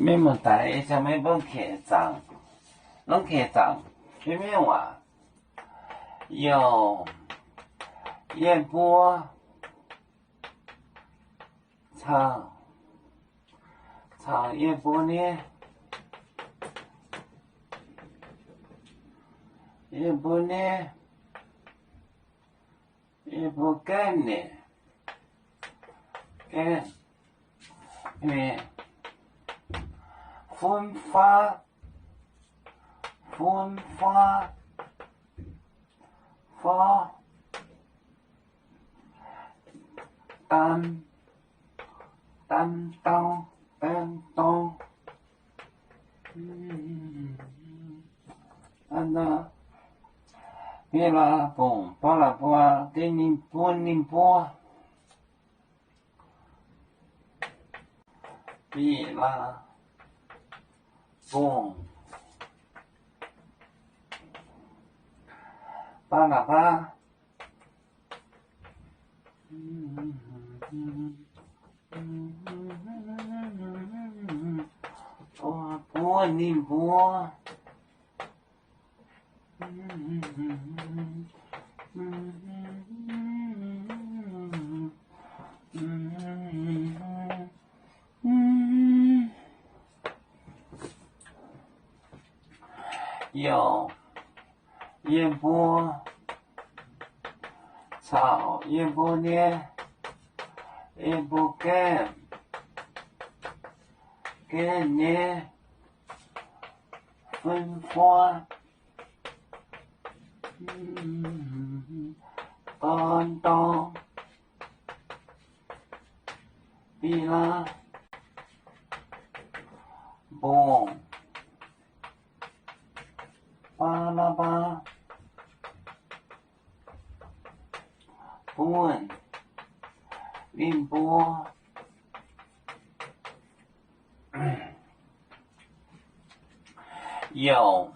咩问题就咩本客栈，拢客栈里面话有燕波炒燕波呢，燕波干呢，干咩？分发担当，别拉蹦，巴拉巴，给你播，别拉蹦，巴拉巴，播你播。有燕波炒燕波呢，燕波干呢，分发当比拉蹦巴拉巴bun宁波有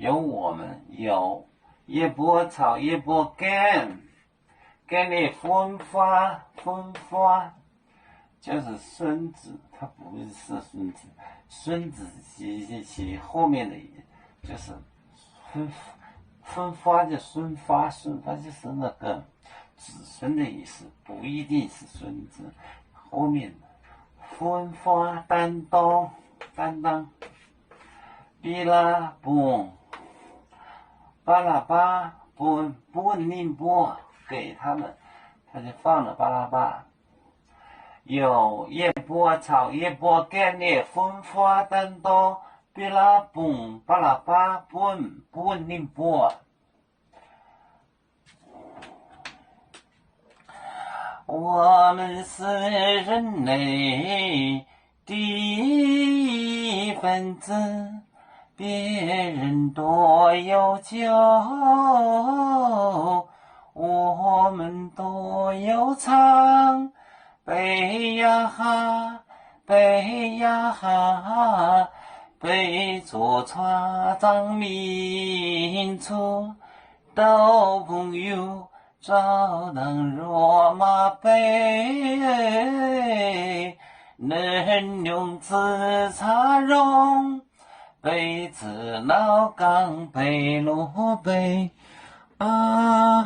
我们有叶波炒叶波干的分发就是孙子，他不是孙子其后面的就是分发就孙发就是那个子孙的意思，不一定是孙子。后面的分发担当，比拉蹦巴拉巴蹦宁波给他们，他就放了巴拉巴。有叶波炒叶波干的分发担当，比拉蹦巴拉巴蹦宁波。我们是人类的一份子，别人多有酒，我们多有唱。背呀哈，背着船长民族都朋友。照当罗马杯，能用紫茶容，杯子老钢杯罗杯啊。